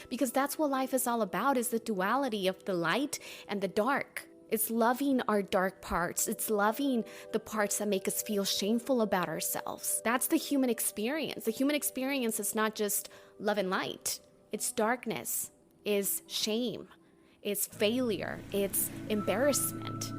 because that's what life is all about, is the duality of the light and the dark. It's loving our dark parts. It's loving the parts that make us feel shameful about ourselves. That's the human experience. The human experience is not just love and light. It's darkness, it's shame, it's failure, it's embarrassment.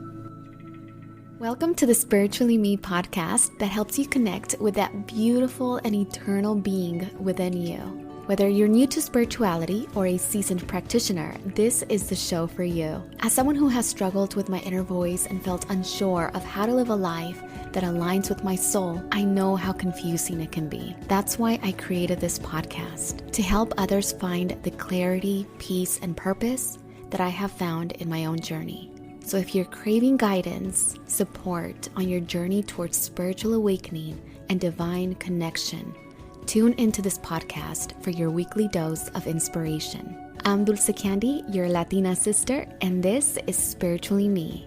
Welcome to the Spiritually Me podcast that helps you connect with that beautiful and eternal being within you. Whether you're new to spirituality or a seasoned practitioner, this is the show for you. As someone who has struggled with my inner voice and felt unsure of how to live a life that aligns with my soul, I know how confusing it can be. That's why I created this podcast, to help others find the clarity, peace, and purpose that I have found in my own journey. So if you're craving guidance, support on your journey towards spiritual awakening and divine connection, tune into this podcast for your weekly dose of inspiration. I'm Dulce Candy, your Latina sister, and this is Spiritually Me.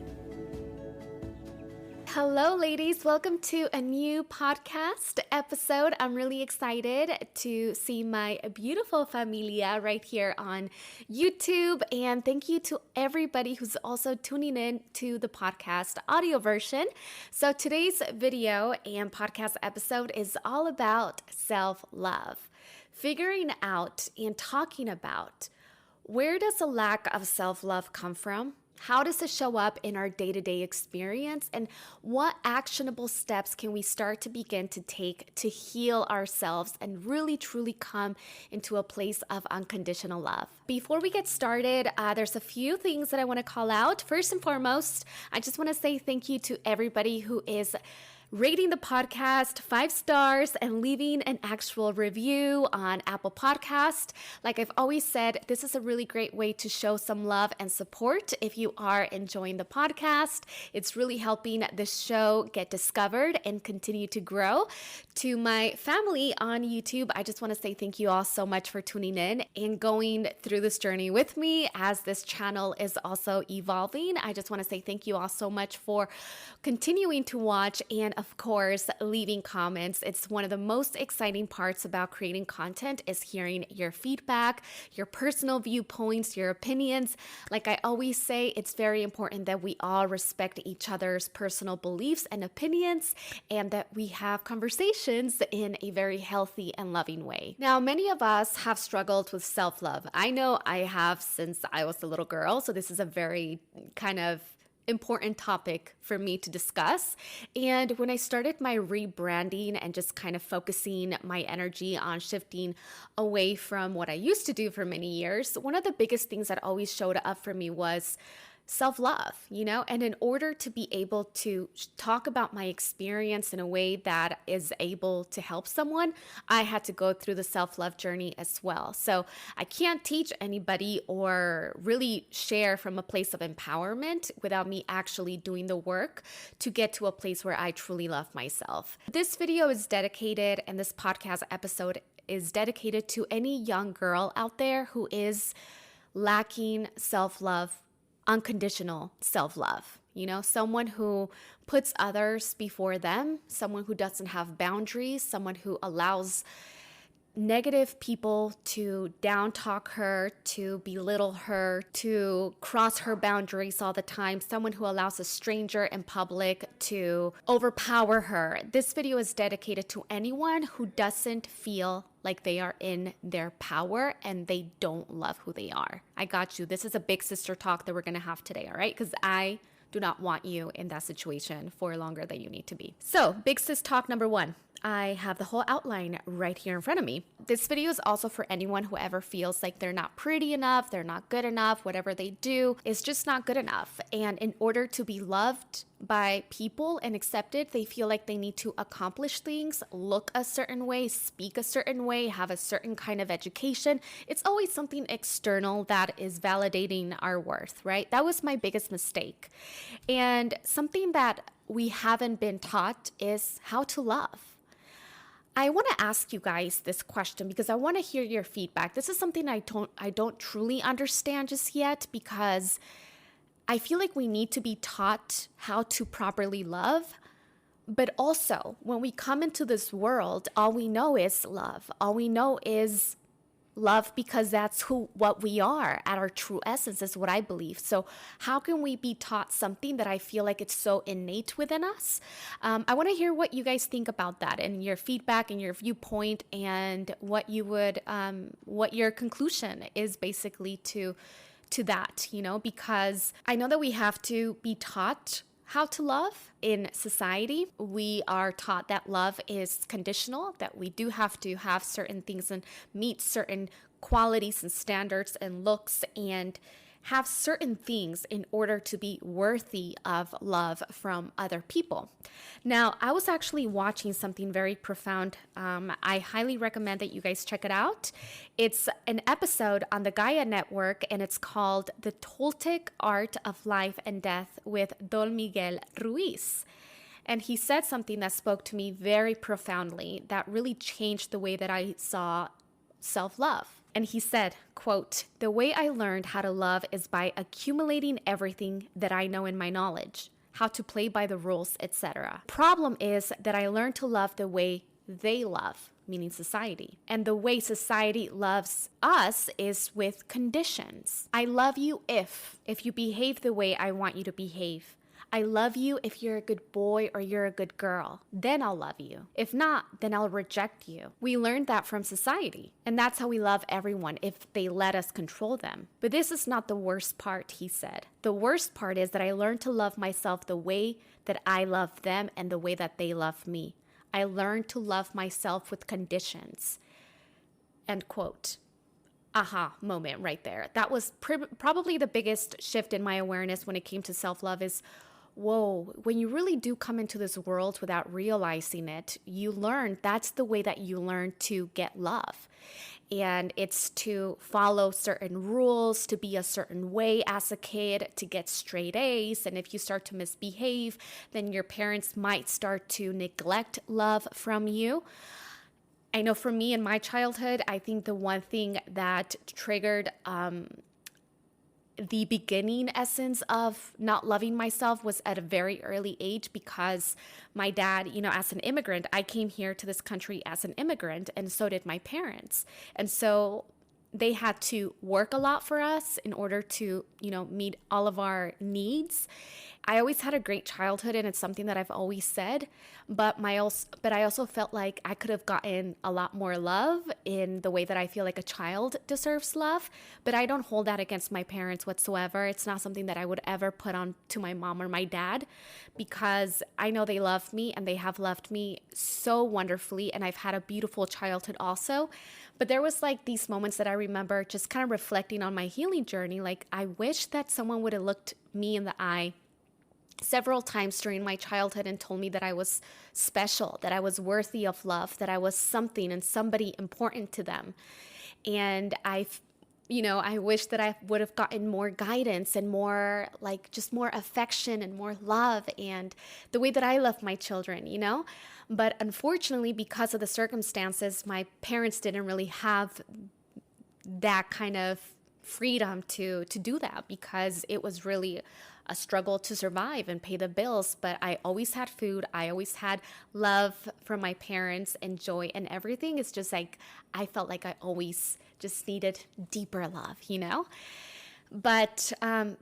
Hello, ladies. Welcome to a new podcast episode. I'm really excited to see my beautiful familia right here on YouTube. And thank you to everybody who's also tuning in to the podcast audio version. So today's video and podcast episode is all about self-love, figuring out and talking about where does a lack of self-love come from? How does it show up in our day-to-day experience? And what actionable steps can we start to begin to take to heal ourselves and really truly come into a place of unconditional love? Before we get started, there's a few things that I want to call out. First and foremost, I just want to say thank you to everybody who is rating the podcast 5 stars and leaving an actual review on Apple Podcast. Like I've always said, this is a really great way to show some love and support if you are enjoying the podcast. It's really helping the show get discovered and continue to grow. To my family on YouTube, I just want to say thank you all so much for tuning in and going through this journey with me as this channel is also evolving. I just want to say thank you all so much for continuing to watch and of course, leaving comments. It's one of the most exciting parts about creating content is hearing your feedback, your personal viewpoints, your opinions. Like I always say, it's very important that we all respect each other's personal beliefs and opinions and that we have conversations in a very healthy and loving way. Now, many of us have struggled with self-love. I know I have since I was a little girl, so this is a very kind of important topic for me to discuss. And when I started my rebranding and just kind of focusing my energy on shifting away from what I used to do for many years, one of the biggest things that always showed up for me was self-love, and in order to be able to talk about my experience in a way that is able to help someone, I had to go through the self-love journey as well. So I can't teach anybody or really share from a place of empowerment without me actually doing the work to get to a place where I truly love myself. This video is dedicated, and this podcast episode is dedicated to any young girl out there who is lacking self-love, unconditional self-love, someone who puts others before them, someone who doesn't have boundaries, someone who allows negative people to down talk her, to belittle her, to cross her boundaries all the time, someone who allows a stranger in public to overpower her. This video is dedicated to anyone who doesn't feel like they are in their power and they don't love who they are. I got you. This is a big sister talk that we're going to have today, all right? Because I do not want you in that situation for longer than you need to be. So, big sis talk number 1. I have the whole outline right here in front of me. This video is also for anyone who ever feels like they're not pretty enough, they're not good enough, whatever they do is just not good enough. And in order to be loved by people and accepted, they feel like they need to accomplish things, look a certain way, speak a certain way, have a certain kind of education. It's always something external that is validating our worth, right? That was my biggest mistake. And something that we haven't been taught is how to love. I want to ask you guys this question because I want to hear your feedback. This is something I don't truly understand just yet because I feel like we need to be taught how to properly love. But also, when we come into this world, all we know is love. All we know is love because that's what we are at our true essence, is what I believe. So how can we be taught something that I feel like it's so innate within us? I want to hear what you guys think about that, and your feedback and your viewpoint, and what your conclusion is basically to that, because I know that we have to be taught how to love in society. We are taught that love is conditional, that we do have to have certain things and meet certain qualities and standards and looks and have certain things in order to be worthy of love from other people. Now, I was actually watching something very profound. I highly recommend that you guys check it out. It's an episode on the Gaia Network, and it's called The Toltec Art of Life and Death with Don Miguel Ruiz. And he said something that spoke to me very profoundly, that really changed the way that I saw self-love. And he said, quote, "The way I learned how to love is by accumulating everything that I know in my knowledge, how to play by the rules, etc. Problem is that I learned to love the way they love," meaning society. "And the way society loves us is with conditions. I love you if you behave the way I want you to behave. I love you if you're a good boy or you're a good girl. Then I'll love you. If not, then I'll reject you." We learned that from society. And that's how we love everyone, if they let us control them. But this is not the worst part, he said. The worst part is that I learned to love myself the way that I love them and the way that they love me. I learned to love myself with conditions. End quote. Aha moment right there. That was probably the biggest shift in my awareness when it came to self-love is, whoa, when you really do come into this world without realizing it, you learn that's the way that you learn to get love. And it's to follow certain rules, to be a certain way as a kid, to get straight A's. And if you start to misbehave, then your parents might start to neglect love from you. I know for me in my childhood, I think the one thing that triggered the beginning essence of not loving myself was at a very early age, because my dad, as an immigrant, I came here to this country as an immigrant, and so did my parents. And so they had to work a lot for us in order to, meet all of our needs. I always had a great childhood, and it's something that I've always said, but I also felt like I could have gotten a lot more love in the way that I feel like a child deserves love, but I don't hold that against my parents whatsoever. It's not something that I would ever put on to my mom or my dad, because I know they love me and they have loved me so wonderfully, and I've had a beautiful childhood also. But there was like these moments that I remember just kind of reflecting on my healing journey. Like, I wish that someone would have looked me in the eye several times during my childhood and told me that I was special, that I was worthy of love, that I was something and somebody important to them. And I wish that I would have gotten more guidance and more, like, just more affection and more love and the way that I love my children, But unfortunately, because of the circumstances, my parents didn't really have that kind of freedom to do that, because it was really a struggle to survive and pay the bills. But I always had food. I always had love from my parents and joy, and everything is just like, I felt like I always just needed deeper love, But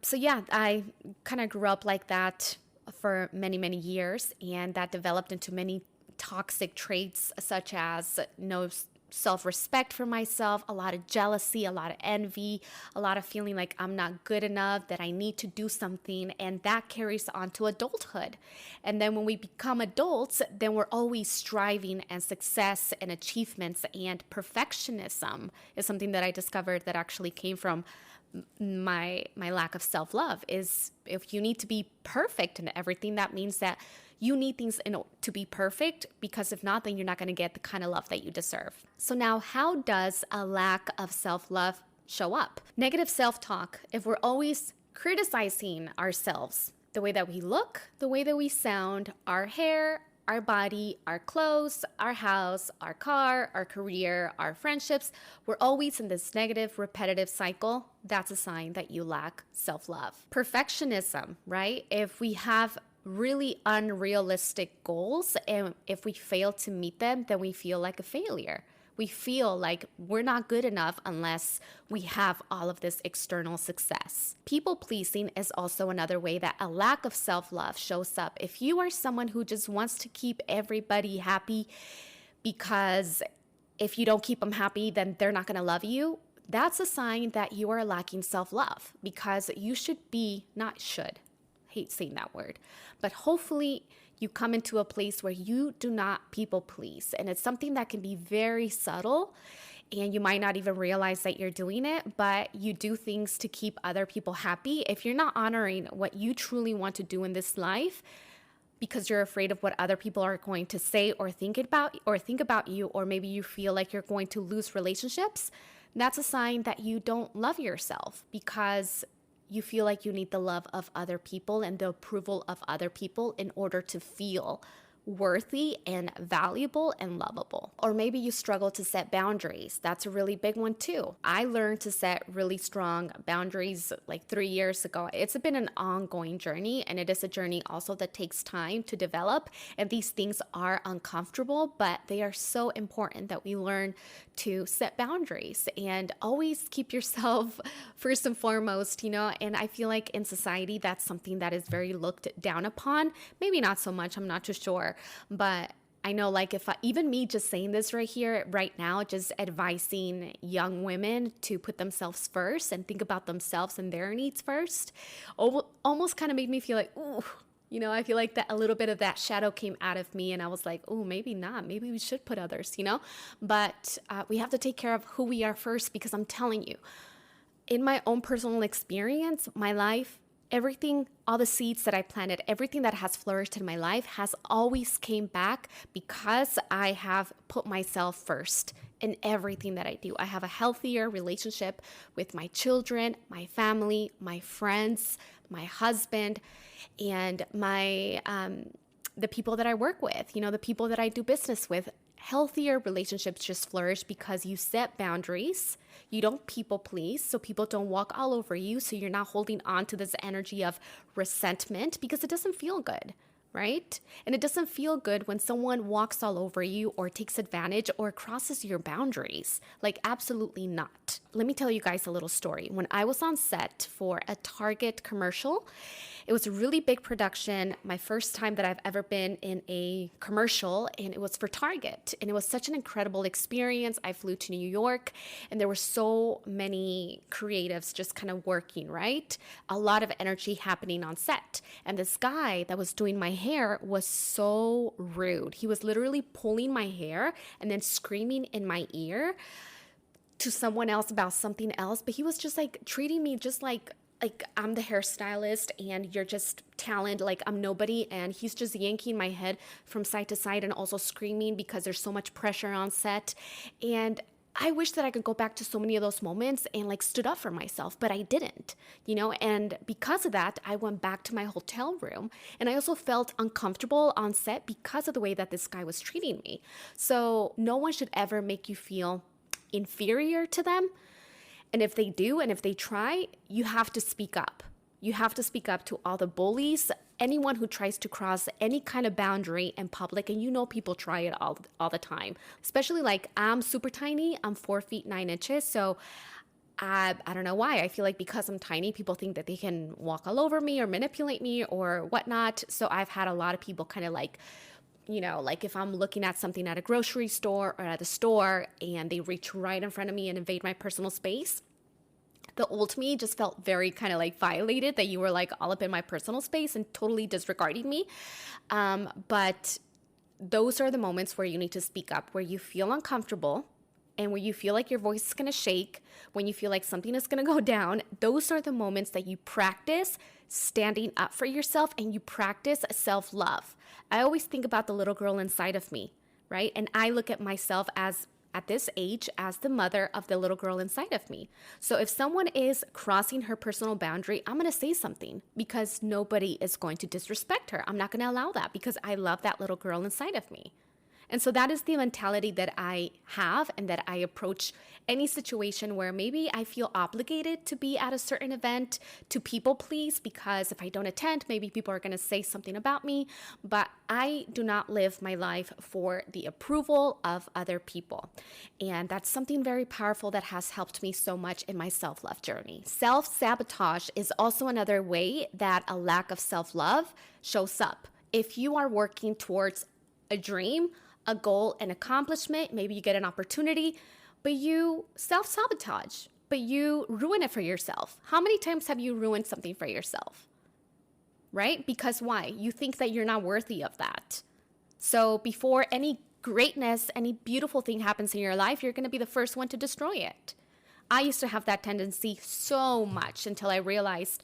so yeah, I kind of grew up like that for many, many years, and that developed into many toxic traits, such as no self-respect for myself, a lot of jealousy, a lot of envy, a lot of feeling like I'm not good enough, that I need to do something, and that carries on to adulthood. And then when we become adults, then we're always striving, and success and achievements and perfectionism is something that I discovered that actually came from my lack of self-love. Is if you need to be perfect in everything, that means that you need things to be perfect, because if not, then you're not going to get the kind of love that you deserve. So now, how does a lack of self-love show up? Negative self-talk. If we're always criticizing ourselves, the way that we look, the way that we sound, our hair, our body, our clothes, our house, our car, our career, our friendships, we're always in this negative, repetitive cycle. That's a sign that you lack self-love. Perfectionism, right? If we have really unrealistic goals, and if we fail to meet them, then we feel like a failure. We feel like we're not good enough unless we have all of this external success. People pleasing is also another way that a lack of self-love shows up. If you are someone who just wants to keep everybody happy because if you don't keep them happy, then they're not going to love you, that's a sign that you are lacking self-love, because you should be, not should, hate saying that word, but hopefully you come into a place where you do not people please. And it's something that can be very subtle, and you might not even realize that you're doing it, but you do things to keep other people happy. If you're not honoring what you truly want to do in this life because you're afraid of what other people are going to say or think about you, or maybe you feel like you're going to lose relationships, that's a sign that you don't love yourself, because you feel like you need the love of other people and the approval of other people in order to feel worthy and valuable and lovable. Or maybe you struggle to set boundaries. That's a really big one too. I learned to set really strong boundaries like 3 years ago. It's been an ongoing journey, and it is a journey also that takes time to develop. And these things are uncomfortable, but they are so important that we learn to set boundaries and always keep yourself first and foremost, and I feel like in society, that's something that is very looked down upon. Maybe not so much, I'm not too sure. But I know, like, even me just saying this right here, right now, just advising young women to put themselves first and think about themselves and their needs first, almost kind of made me feel like, ooh, I feel like that a little bit of that shadow came out of me, and I was like, oh, maybe not. Maybe we should put others, But we have to take care of who we are first, because I'm telling you, in my own personal experience, my life, everything, all the seeds that I planted, everything that has flourished in my life has always came back because I have put myself first in everything that I do. I have a healthier relationship with my children, my family, my friends, my husband, and the people that I work with, the people that I do business with. Healthier relationships just flourish because you set boundaries. You don't people please, so people don't walk all over you. So you're not holding on to this energy of resentment, because it doesn't feel good, right? And it doesn't feel good when someone walks all over you or takes advantage or crosses your boundaries. Like, absolutely not. Let me tell you guys a little story. When I was on set for a Target commercial, it was a really big production, my first time that I've ever been in a commercial, and it was for Target. And it was such an incredible experience. I flew to New York, and there were so many creatives just kind of working, right? A lot of energy happening on set. And this guy that was doing my hair was so rude. He was literally pulling my hair and then screaming in my ear to someone else about something else. But he was just like treating me just like I'm the hairstylist and you're just talent, like I'm nobody. And he's just yanking my head from side to side and also screaming because there's so much pressure on set. And I wish that I could go back to so many of those moments and like stood up for myself, but I didn't, and because of that, I went back to my hotel room, and I also felt uncomfortable on set because of the way that this guy was treating me. So no one should ever make you feel inferior to them. And if they do, and if they try, you have to speak up. You have to speak up to all the bullies, anyone who tries to cross any kind of boundary in public. And people try it all the time. Especially like I'm super tiny. I'm 4 feet 9 inches. So I don't know why. I feel like because I'm tiny, people think that they can walk all over me or manipulate me or whatnot. So I've had a lot of people kind of like, like if I'm looking at something at a grocery store or at a store and they reach right in front of me and invade my personal space, the old me just felt very kind of like violated that you were like all up in my personal space and totally disregarding me. But those are the moments where you need to speak up, where you feel uncomfortable and where you feel like your voice is going to shake, when you feel like something is going to go down. Those are the moments that you practice standing up for yourself and you practice self-love. I always think about the little girl inside of me, right? And I look at myself as, at this age, as the mother of the little girl inside of me. So if someone is crossing her personal boundary, I'm going to say something because nobody is going to disrespect her. I'm not going to allow that because I love that little girl inside of me. And so that is the mentality that I have and that I approach any situation where maybe I feel obligated to be at a certain event to people please, because if I don't attend, maybe people are going to say something about me. But I do not live my life for the approval of other people. And that's something very powerful that has helped me so much in my self-love journey. Self-sabotage is also another way that a lack of self-love shows up. If you are working towards a dream, a goal, an accomplishment, maybe you get an opportunity, but you self-sabotage, but you ruin it for yourself. How many times have you ruined something for yourself? Right? Because why? You think that you're not worthy of that. So before any greatness, any beautiful thing happens in your life, you're going to be the first one to destroy it. I used to have that tendency so much until I realized,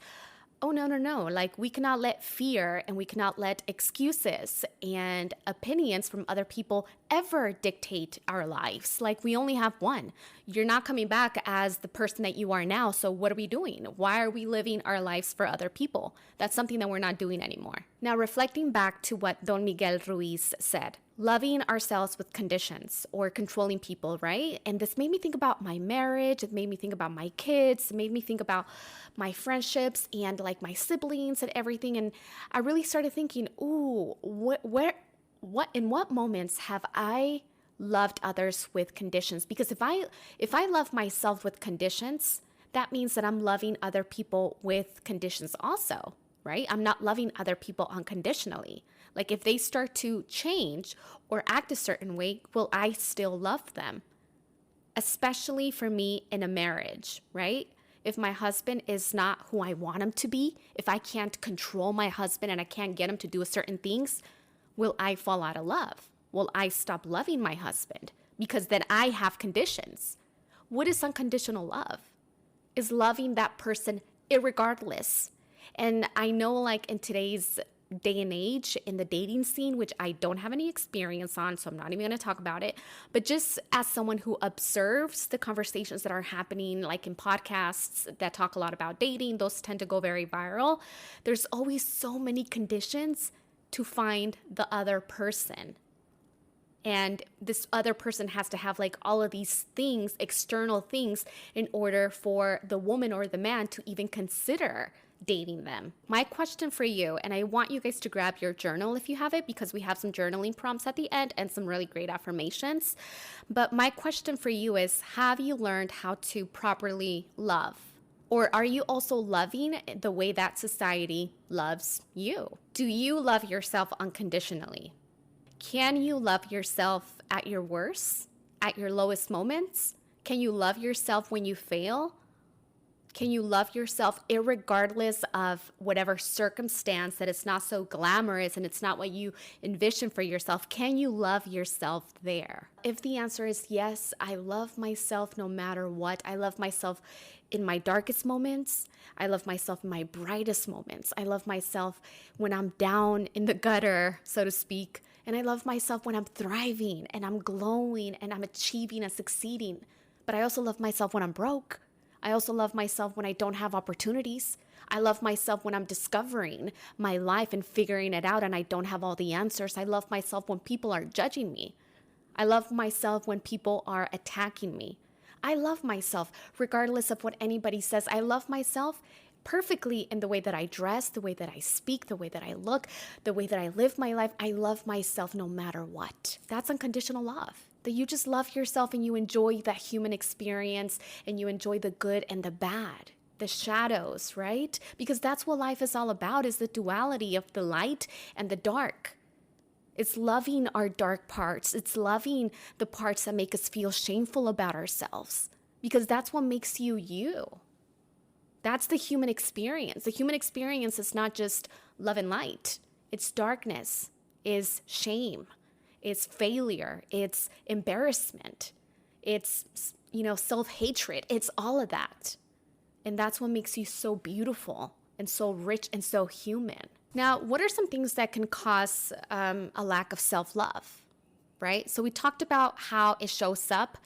oh, no. Like, we cannot let fear and we cannot let excuses and opinions from other people ever dictate our lives. Like, we only have one. You're not coming back as the person that you are now. So what are we doing? Why are we living our lives for other people? That's something that we're not doing anymore. Now, reflecting back to what Don Miguel Ruiz said, loving ourselves with conditions or controlling people, right? And this made me think about my marriage. It made me think about my kids. It made me think about my friendships and like my siblings and everything. And I really started thinking, ooh, in what moments have I loved others with conditions? Because if I love myself with conditions, that means that I'm loving other people with conditions also, right? I'm not loving other people unconditionally. Like, if they start to change or act a certain way, will I still love them? Especially for me in a marriage, right? If my husband is not who I want him to be, if I can't control my husband and I can't get him to do certain things, will I fall out of love? Will I stop loving my husband? Because then I have conditions. What is unconditional love? Is loving that person irregardless. And I know, like, in today's day and age in the dating scene, which I don't have any experience on, so I'm not even going to talk about it, but just as someone who observes the conversations that are happening, like in podcasts that talk a lot about dating, those tend to go very viral. There's always so many conditions to find the other person. And this other person has to have like all of these things, external things, in order for the woman or the man to even consider dating them. My question for you, and I want you guys to grab your journal if you have it, because we have some journaling prompts at the end and some really great affirmations. But my question for you is, have you learned how to properly love? Or are you also loving the way that society loves you? Do you love yourself unconditionally? Can you love yourself at your worst, at your lowest moments? Can you love yourself when you fail? Can you love yourself irregardless of whatever circumstance that it's not so glamorous and it's not what you envision for yourself? Can you love yourself there? If the answer is yes, I love myself no matter what. I love myself in my darkest moments. I love myself in my brightest moments. I love myself when I'm down in the gutter, so to speak. And I love myself when I'm thriving and I'm glowing and I'm achieving and succeeding. But I also love myself when I'm broke. I also love myself when I don't have opportunities. I love myself when I'm discovering my life and figuring it out and I don't have all the answers. I love myself when people are judging me. I love myself when people are attacking me. I love myself regardless of what anybody says. I love myself perfectly in the way that I dress, the way that I speak, the way that I look, the way that I live my life. I love myself no matter what. That's unconditional love. That you just love yourself and you enjoy that human experience and you enjoy the good and the bad, the shadows, right? Because that's what life is all about, is the duality of the light and the dark. It's loving our dark parts. It's loving the parts that make us feel shameful about ourselves, because that's what makes you you. That's the human experience. The human experience is not just love and light. It's darkness, is shame. It's failure, it's embarrassment, it's, self-hatred. It's all of that. And that's what makes you so beautiful and so rich and so human. Now, what are some things that can cause a lack of self-love, right? So we talked about how it shows up.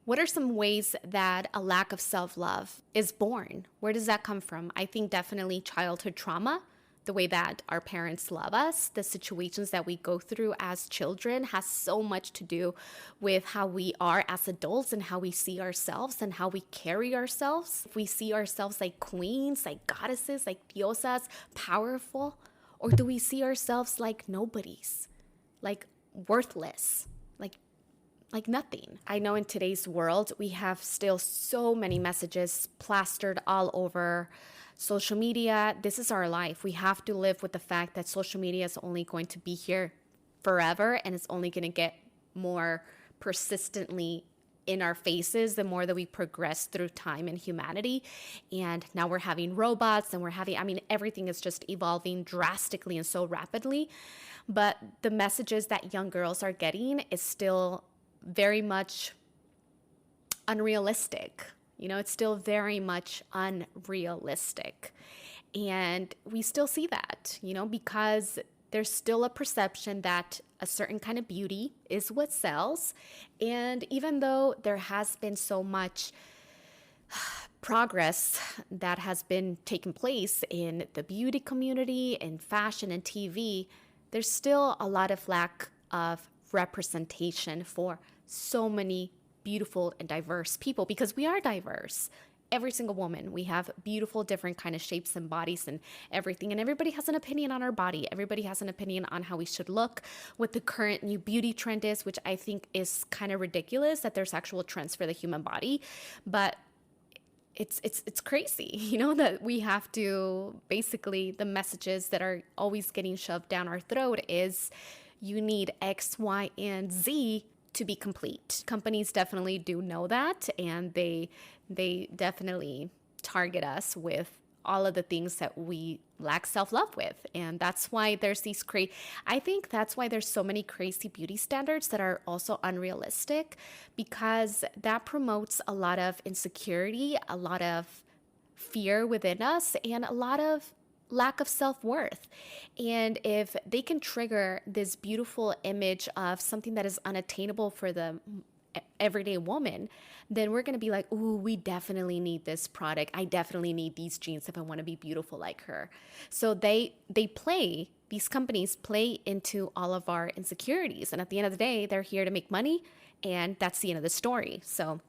What are some ways that a lack of self-love is born? Where does that come from? I think definitely childhood trauma. the way that our parents love us, the situations that we go through as children has so much to do with how we are as adults and how we see ourselves and how we carry ourselves. If we see ourselves like queens, like goddesses, like diosas, powerful, or do we see ourselves like nobodies, like worthless, like nothing? I know in today's world, we have still so many messages plastered all over social media. This is our life. We have to live with the fact that social media is only going to be here forever, and it's only going to get more persistently in our faces the more that we progress through time and humanity. And now we're having robots and everything is just evolving drastically and so rapidly. But the messages that young girls are getting is still very much unrealistic. It's still very much unrealistic. And we still see that, because there's still a perception that a certain kind of beauty is what sells. And even though there has been so much progress that has been taking place in the beauty community, in fashion and TV, there's still a lot of lack of representation for so many beautiful and diverse people, because we are diverse. Every single woman, we have beautiful different kind of shapes and bodies and everything, and everybody has an opinion on our body. Everybody has an opinion on how we should look, what the current new beauty trend is, which I think is kind of ridiculous that there's actual trends for the human body. But it's crazy, that we have to, basically the messages that are always getting shoved down our throat is you need X, Y, and Z to be complete. Companies definitely do know that, and they definitely target us with all of the things that we lack self-love with. And that's why there's I think that's why there's so many crazy beauty standards that are also unrealistic, because that promotes a lot of insecurity, a lot of fear within us, and a lot of lack of self-worth. And if they can trigger this beautiful image of something that is unattainable for the everyday woman, then we're going to be like, ooh, we definitely need this product. I definitely need these jeans if I want to be beautiful like her. So these companies play into all of our insecurities. And at the end of the day, they're here to make money. And that's the end of the story. So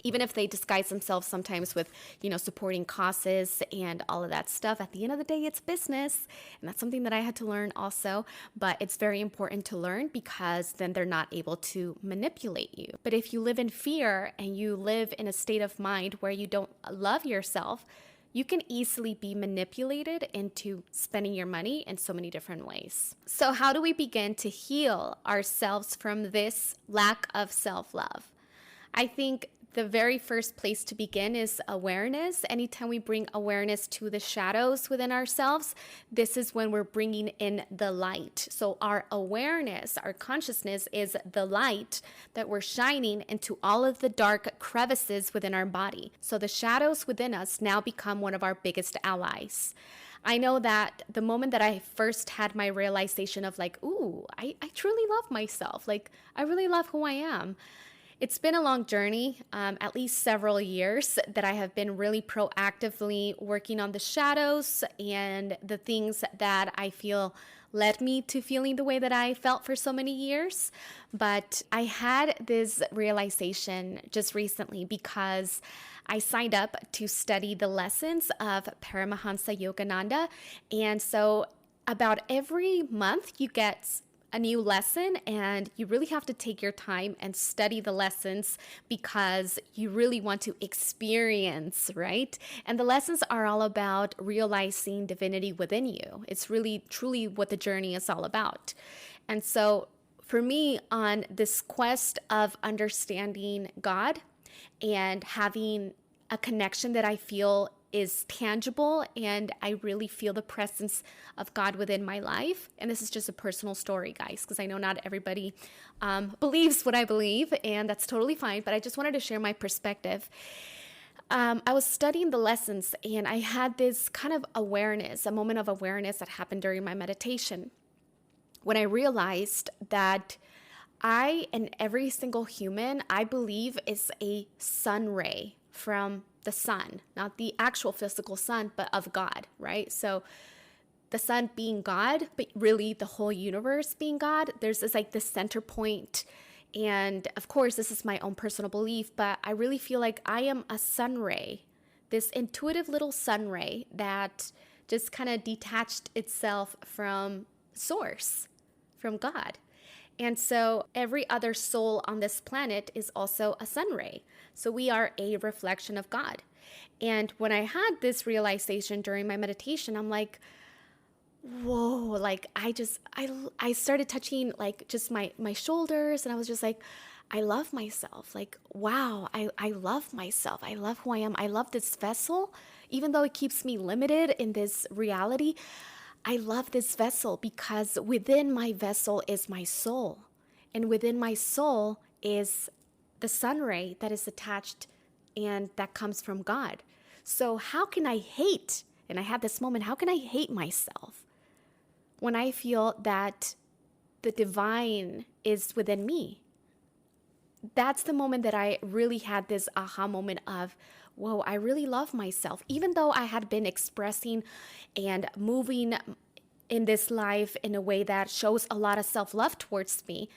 even if they disguise themselves sometimes with, supporting causes and all of that stuff, at the end of the day, it's business. And that's something that I had to learn also. But it's very important to learn, because then they're not able to manipulate you. But if you live in fear and you live in a state of mind where you don't love yourself, you can easily be manipulated into spending your money in so many different ways. So how do we begin to heal ourselves from this lack of self-love? I think the very first place to begin is awareness. Anytime we bring awareness to the shadows within ourselves, this is when we're bringing in the light. So our awareness, our consciousness is the light that we're shining into all of the dark crevices within our body. So the shadows within us now become one of our biggest allies. I know that the moment that I first had my realization of like, ooh, I truly love myself. Like, I really love who I am. It's been a long journey, at least several years, that I have been really proactively working on the shadows and the things that I feel led me to feeling the way that I felt for so many years. But I had this realization just recently because I signed up to study the lessons of Paramahansa Yogananda. And so about every month you get a new lesson, and you really have to take your time and study the lessons because you really want to experience, right? And the lessons are all about realizing divinity within you. It's really, truly what the journey is all about. And so for me, on this quest of understanding God and having a connection that I feel is tangible, and I really feel the presence of God within my life. And this is just a personal story, guys, because I know not everybody believes what I believe, and that's totally fine, but I just wanted to share my perspective. I was studying the lessons, and I had this kind of awareness, a moment of awareness that happened during my meditation, when I realized that I and every single human, I believe, is a sun ray from the sun, not the actual physical sun, but of God, right? So the sun being God, but really the whole universe being God. There's this like this center point. And of course, this is my own personal belief, but I really feel like I am a sun ray, this intuitive little sun ray that just kind of detached itself from source, from God. And so every other soul on this planet is also a sun ray. So we are a reflection of God. And when I had this realization during my meditation, I'm like, whoa, like I started touching like just my shoulders, and I was just like, I love myself. Like, wow, I love myself. I love who I am. I love this vessel, even though it keeps me limited in this reality. I love this vessel because within my vessel is my soul. And within my soul is the sun ray that is attached and that comes from God. So how can I hate? And I had this moment, how can I hate myself when I feel that the divine is within me? That's the moment that I really had this aha moment of, whoa, I really love myself. Even though I had been expressing and moving in this life in a way that shows a lot of self-love towards me,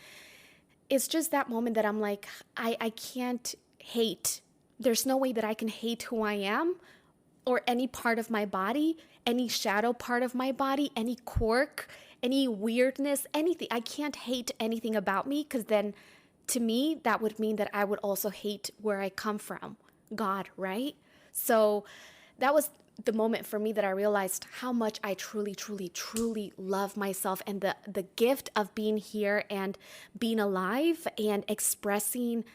it's just that moment that I'm like, I can't hate. There's no way that I can hate who I am or any part of my body, any shadow part of my body, any quirk, any weirdness, anything. I can't hate anything about me, because then to me, that would mean that I would also hate where I come from, God, right? So that was the moment for me that I realized how much I truly, truly, truly love myself, and the gift of being here and being alive and expressing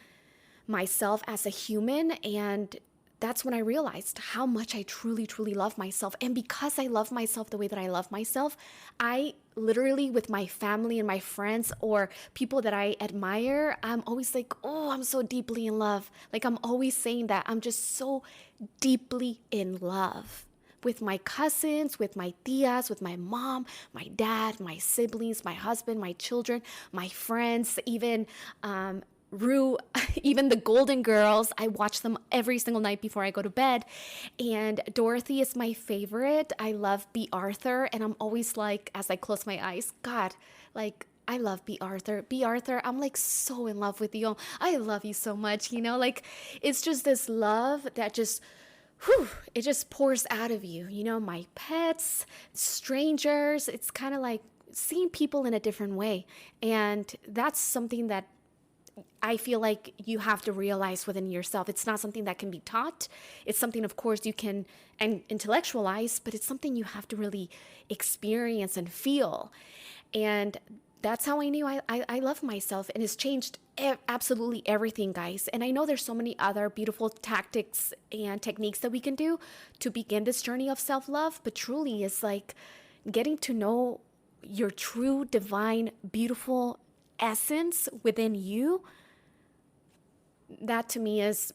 myself as a human. And that's when I realized how much I truly, truly love myself. And because I love myself the way that I love myself, I literally, with my family and my friends or people that I admire, I'm always like, oh, I'm so deeply in love. Like, I'm always saying that I'm just so deeply in love with my cousins, with my tias, with my mom, my dad, my siblings, my husband, my children, my friends, even Rue, even the Golden Girls. I watch them every single night before I go to bed. And Dorothy is my favorite. I love B. Arthur. And I'm always like, as I close my eyes, God, like, I love B. Arthur. B. Arthur, I'm like so in love with you. I love you so much, like it's just this love that just, it just pours out of you. My pets, strangers, it's kind of like seeing people in a different way. And that's something that I feel like you have to realize within yourself. It's not something that can be taught. It's something, of course, you can and intellectualize, but it's something you have to really experience and feel. And that's how I knew I love myself. And it's changed absolutely everything, guys. And I know there's so many other beautiful tactics and techniques that we can do to begin this journey of self-love. But truly, it's like getting to know your true, divine, beautiful essence within you. That to me is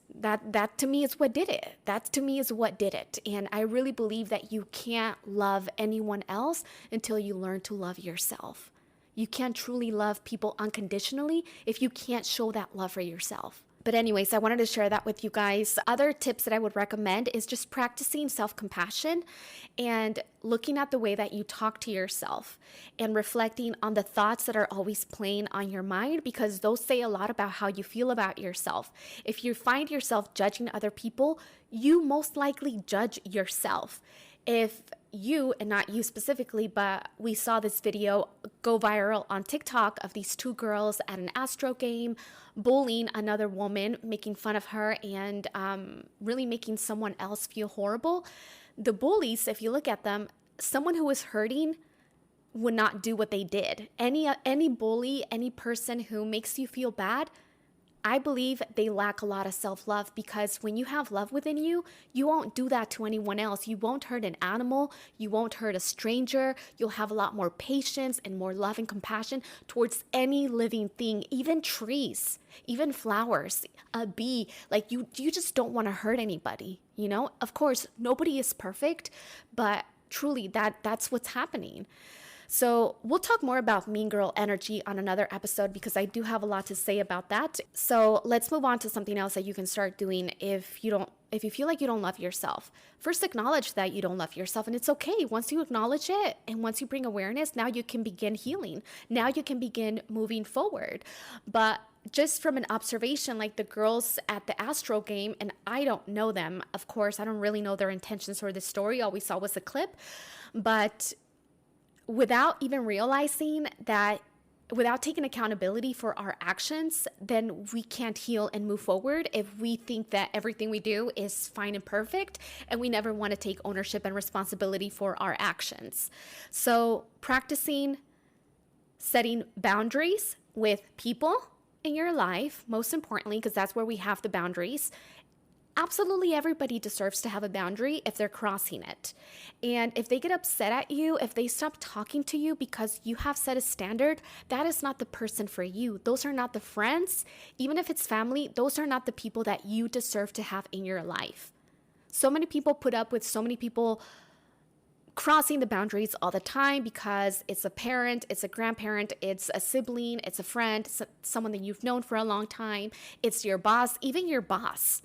what did it. That to me is what did it. And I really believe that you can't love anyone else until you learn to love yourself. You can't truly love people unconditionally if you can't show that love for yourself. But anyways, I wanted to share that with you guys. Other tips that I would recommend is just practicing self-compassion and looking at the way that you talk to yourself and reflecting on the thoughts that are always playing on your mind, because those say a lot about how you feel about yourself. If you find yourself judging other people, you most likely judge yourself. If you, and not you specifically, but we saw this video go viral on TikTok of these two girls at an Astro game bullying another woman, making fun of her, and really making someone else feel horrible. The bullies, if you look at them, someone who is hurting would not do what they did. Any bully, any person who makes you feel bad, I believe they lack a lot of self-love, because when you have love within you, you won't do that to anyone else. You won't hurt an animal. You won't hurt a stranger. You'll have a lot more patience and more love and compassion towards any living thing, even trees, even flowers, a bee. Like you just don't want to hurt anybody, Of course, nobody is perfect, but truly that's what's happening. So we'll talk more about mean girl energy on another episode because I do have a lot to say about that. So let's move on to something else that you can start doing if you feel like you don't love yourself. First, acknowledge that you don't love yourself, and it's okay. Once you acknowledge it and once you bring awareness, now you can begin healing. Now you can begin moving forward. But just from an observation, like the girls at the Astro game, and I don't know them, of course, I don't really know their intentions or the story. All we saw was a clip. But without even realizing that, without taking accountability for our actions, then we can't heal and move forward if we think that everything we do is fine and perfect and we never want to take ownership and responsibility for our actions. So practicing setting boundaries with people in your life, most importantly, because that's where we have the boundaries. Absolutely everybody deserves to have a boundary if they're crossing it. And if they get upset at you, if they stop talking to you because you have set a standard, that is not the person for you. Those are not the friends. Even if it's family, those are not the people that you deserve to have in your life. So many people put up with so many people crossing the boundaries all the time because it's a parent, it's a grandparent, it's a sibling, it's a friend, someone that you've known for a long time, it's your boss, even your boss.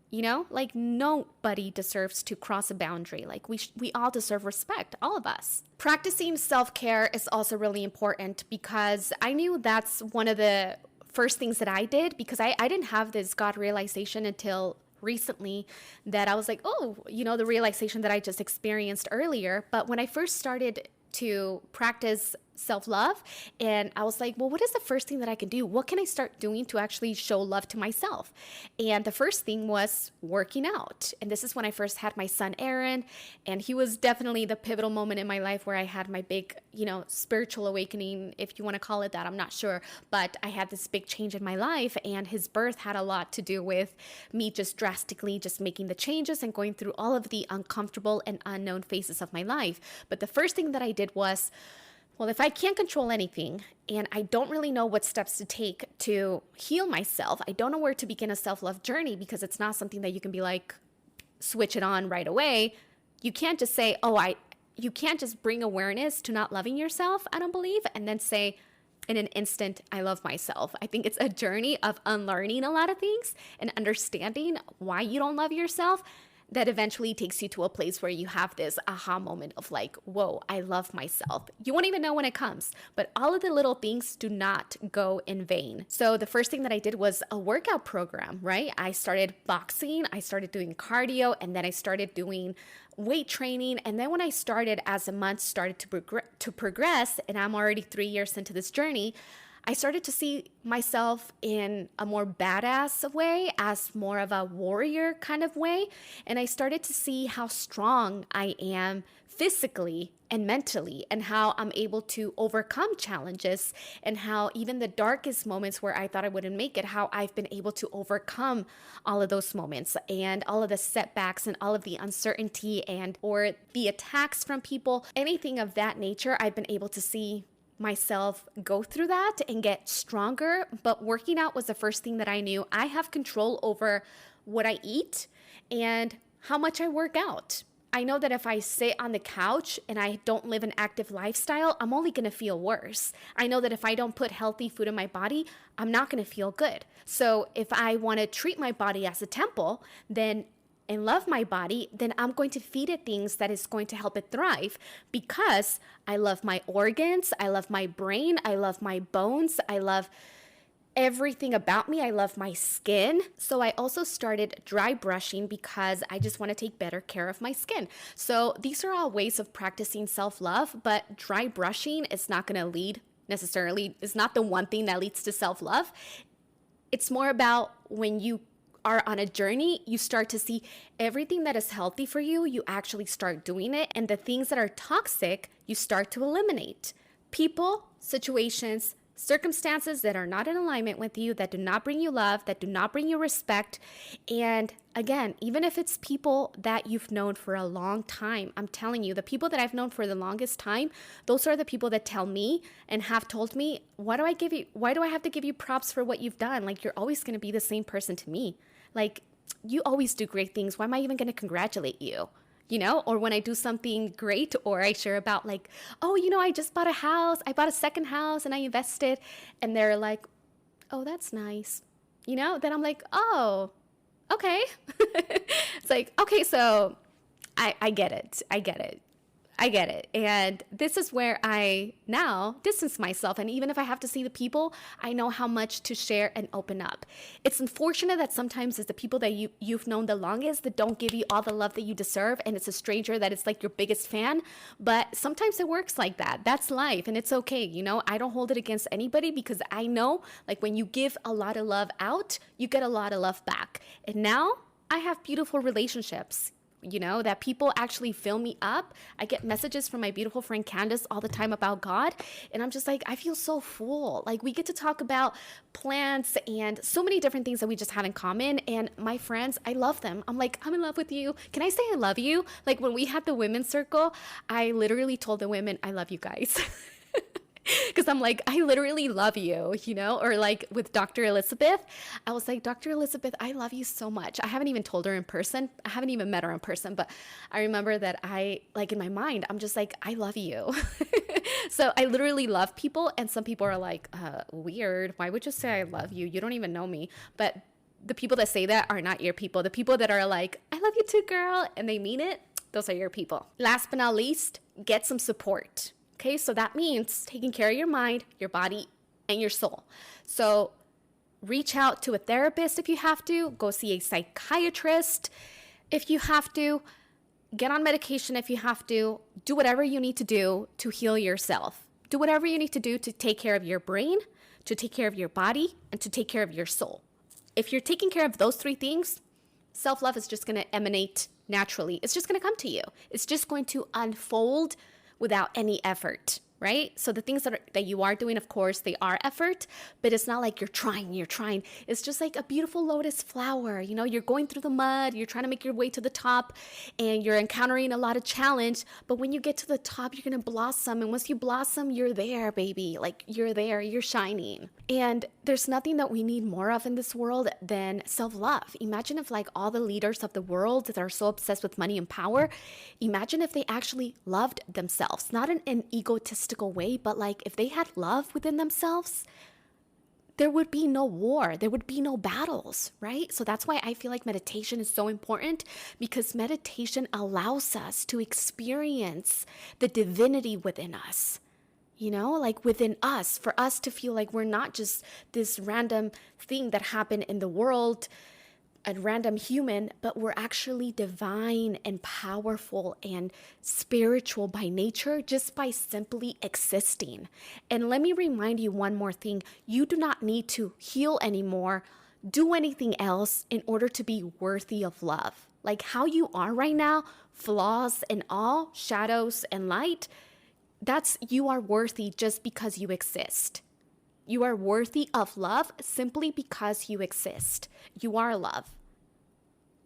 You know, like nobody deserves to cross a boundary. Like we all deserve respect, all of us. Practicing self-care is also really important because I knew that's one of the first things that I did because I didn't have this God realization until recently that I was like, oh, the realization that I just experienced earlier. But when I first started to practice self-love, and I was like, well, what is the first thing that I can do? What can I start doing to actually show love to myself? And the first thing was working out. And this is when I first had my son Aaron, and he was definitely the pivotal moment in my life where I had my big, spiritual awakening, if you want to call it that. I'm not sure, but I had this big change in my life, and his birth had a lot to do with me just drastically just making the changes and going through all of the uncomfortable and unknown phases of my life. But the first thing that I did was, well, if I can't control anything and I don't really know what steps to take to heal myself, I don't know where to begin a self-love journey because it's not something that you can be like, switch it on right away. You can't just say, you can't just bring awareness to not loving yourself, I don't believe, and then say in an instant, I love myself. I think it's a journey of unlearning a lot of things and understanding why you don't love yourself that eventually takes you to a place where you have this aha moment of like, whoa, I love myself. You won't even know when it comes, but all of the little things do not go in vain. So the first thing that I did was a workout program, right? I started boxing, I started doing cardio, and then I started doing weight training. And then when I started, as the months started to progress, and I'm already 3 years into this journey, I started to see myself in a more badass way, as more of a warrior kind of way. And I started to see how strong I am physically and mentally, and how I'm able to overcome challenges, and how even the darkest moments where I thought I wouldn't make it, how I've been able to overcome all of those moments and all of the setbacks and all of the uncertainty and or the attacks from people, anything of that nature. I've been able to see myself go through that and get stronger. But working out was the first thing that I knew. I have control over what I eat and how much I work out. I know that if I sit on the couch and I don't live an active lifestyle, I'm only going to feel worse. I know that if I don't put healthy food in my body, I'm not going to feel good. So if I want to treat my body as a temple, and love my body, then I'm going to feed it things that is going to help it thrive, because I love my organs, I love my brain, I love my bones, I love everything about me. I love my skin. So I also started dry brushing because I just want to take better care of my skin. So these are all ways of practicing self-love, but dry brushing is not going to lead necessarily, it's not the one thing that leads to self-love. It's more about when you are on a journey, you start to see everything that is healthy for you, you actually start doing it. And the things that are toxic, you start to eliminate. People, situations, circumstances that are not in alignment with you, that do not bring you love, that do not bring you respect. And again, even if it's people that you've known for a long time, I'm telling you, the people that I've known for the longest time, those are the people that tell me and have told me, why do I have to give you props for what you've done? Like, you're always going to be the same person to me. Like, you always do great things. Why am I even going to congratulate you? or when I do something great, or I share about like, oh, I just bought a house, I bought a second house and I invested, and they're like, oh, that's nice, then I'm like, oh, okay. It's like, okay, so I get it. I get it. I get it. And this is where I now distance myself. And even if I have to see the people, I know how much to share and open up. It's unfortunate that sometimes it's the people that you've known the longest that don't give you all the love that you deserve. And it's a stranger that is like your biggest fan. But sometimes it works like that. That's life. And it's okay. I don't hold it against anybody, because I know like when you give a lot of love out, you get a lot of love back. And now I have beautiful relationships, that people actually fill me up. I get messages from my beautiful friend Candace all the time about God. And I'm just like, I feel so full. Like, we get to talk about plants and so many different things that we just have in common. And my friends, I love them. I'm like, I'm in love with you. Can I say I love you? Like, when we had the women's circle, I literally told the women, I love you guys. Because I'm like, I literally love you, or like with Dr. Elizabeth, I was like, Dr. Elizabeth, I love you so much. I haven't even told her in person. I haven't even met her in person, but I remember that in my mind, I'm just like, I love you. So I literally love people. And some people are like, weird. Why would you say I love you? You don't even know me. But the people that say that are not your people. The people that are like, I love you too, girl, and they mean it, those are your people. Last but not least, get some support. Okay, so that means taking care of your mind, your body, and your soul. So reach out to a therapist if you have to. Go see a psychiatrist if you have to. Get on medication if you have to. Do whatever you need to do to heal yourself. Do whatever you need to do to take care of your brain, to take care of your body, and to take care of your soul. If you're taking care of those three things, self-love is just going to emanate naturally. It's just going to come to you. It's just going to unfold without any effort, right? So the things that you are doing, of course, they are effort, but it's not like you're trying. It's just like a beautiful lotus flower. You're going through the mud, you're trying to make your way to the top, and you're encountering a lot of challenge. But when you get to the top, you're going to blossom. And once you blossom, you're there, baby. Like, you're there, you're shining. And there's nothing that we need more of in this world than self-love. Imagine if like all the leaders of the world that are so obsessed with money and power, imagine if they actually loved themselves, not in an egotistical way, but like if they had love within themselves, there would be no war. There would be no battles, right? So that's why I feel like meditation is so important, because meditation allows us to experience the divinity within us. Like within us, for us to feel like we're not just this random thing that happened in the world, a random human, but we're actually divine and powerful and spiritual by nature, just by simply existing. And let me remind you one more thing. You do not need to heal anymore, do anything else in order to be worthy of love. Like how you are right now, flaws and all, shadows and light, you are worthy just because you exist. You are worthy of love simply because you exist. You are love.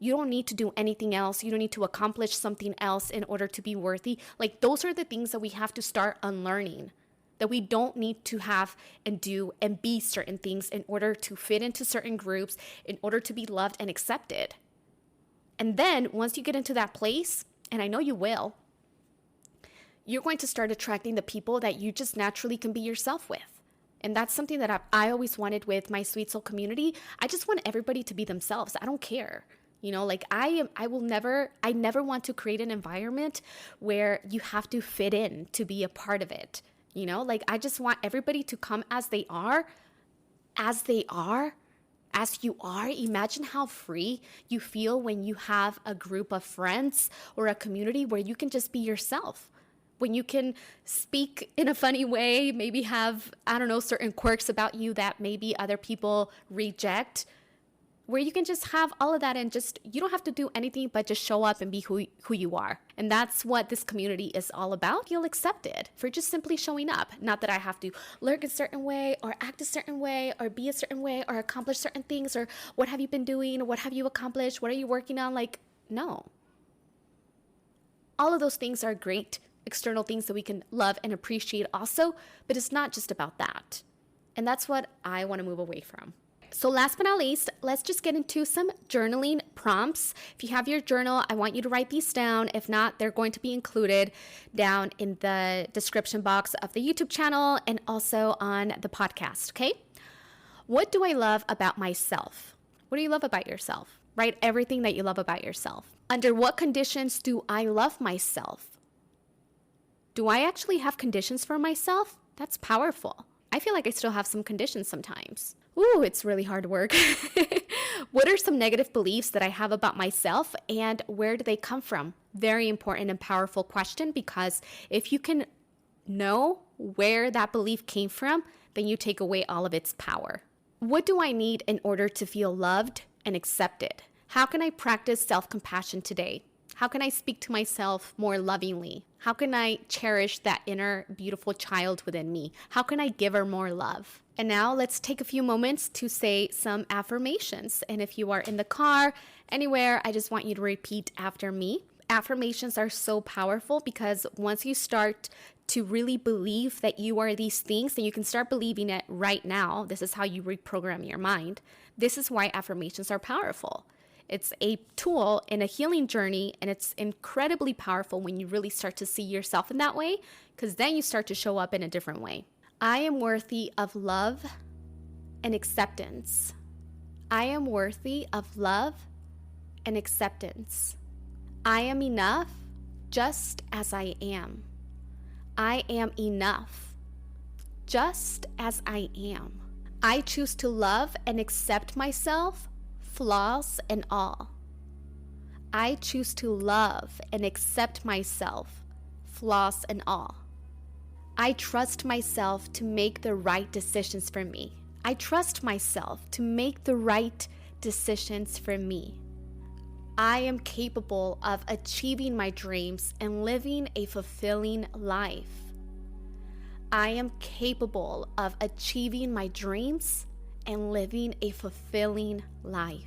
You don't need to do anything else. You don't need to accomplish something else in order to be worthy. Like, those are the things that we have to start unlearning, that we don't need to have and do and be certain things in order to fit into certain groups, in order to be loved and accepted. And then once you get into that place, and I know you will, you're going to start attracting the people that you just naturally can be yourself with. And that's something that I always wanted with my Sweet Soul community. I just want everybody to be themselves. I don't care. Like I never want to create an environment where you have to fit in to be a part of it. Like I just want everybody to come as they are, as you are. Imagine how free you feel when you have a group of friends or a community where you can just be yourself. When you can speak in a funny way, maybe have, certain quirks about you that maybe other people reject, where you can just have all of that and you don't have to do anything but just show up and be who you are. And that's what this community is all about. You'll accept it for just simply showing up. Not that I have to look a certain way or act a certain way or be a certain way or accomplish certain things, or what have you been doing? What have you accomplished? What are you working on? No. All of those things are great external things that we can love and appreciate also, but it's not just about that. And that's what I want to move away from. so last but not least, let's just get into some journaling prompts. If you have your journal, I want you to write these down. If not, they're going to be included down in the description box of the YouTube channel and also on the podcast, okay? What do I love about myself? What do you love about yourself? Write everything that you love about yourself. Under what conditions do I love myself? Do I actually have conditions for myself? That's powerful. I feel like I still have some conditions sometimes. Ooh, it's really hard work. What are some negative beliefs that I have about myself and where do they come from? Very important and powerful question, because if you can know where that belief came from, then you take away all of its power. What do I need in order to feel loved and accepted? How can I practice self-compassion today? How can I speak to myself more lovingly? How can I cherish that inner beautiful child within me? How can I give her more love? And now let's take a few moments to say some affirmations. And if you are in the car, anywhere, I just want you to repeat after me. Affirmations are so powerful because once you start to really believe that you are these things, then you can start believing it right now. This is how you reprogram your mind. This is why affirmations are powerful. It's a tool in a healing journey, and it's incredibly powerful when you really start to see yourself in that way, because then you start to show up in a different way. I am worthy of love and acceptance. I am worthy of love and acceptance. I am enough just as I am. I am enough just as I am. I choose to love and accept myself, flaws and all. I choose to love and accept myself, flaws and all. I trust myself to make the right decisions for me. I trust myself to make the right decisions for me. I am capable of achieving my dreams and living a fulfilling life. I am capable of achieving my dreams and living a fulfilling life.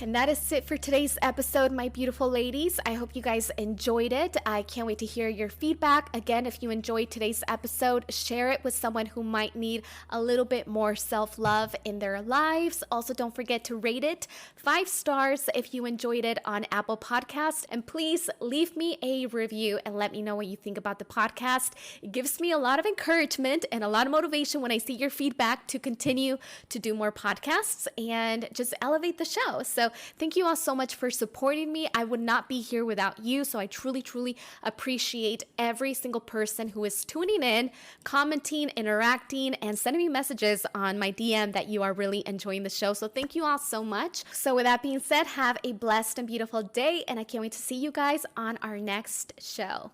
And that is it for today's episode, my beautiful ladies. I hope you guys enjoyed it. I can't wait to hear your feedback. Again, if you enjoyed today's episode, share it with someone who might need a little bit more self-love in their lives. Also, don't forget to rate it 5 stars if you enjoyed it on Apple Podcasts. And please leave me a review and let me know what you think about the podcast. It gives me a lot of encouragement and a lot of motivation when I see your feedback to continue to do more podcasts and just elevate the show. So thank you all so much for supporting me. I would not be here without you. So I truly, truly appreciate every single person who is tuning in, commenting, interacting, and sending me messages on my DM that you are really enjoying the show. So thank you all so much. So with that being said, have a blessed and beautiful day. And I can't wait to see you guys on our next show.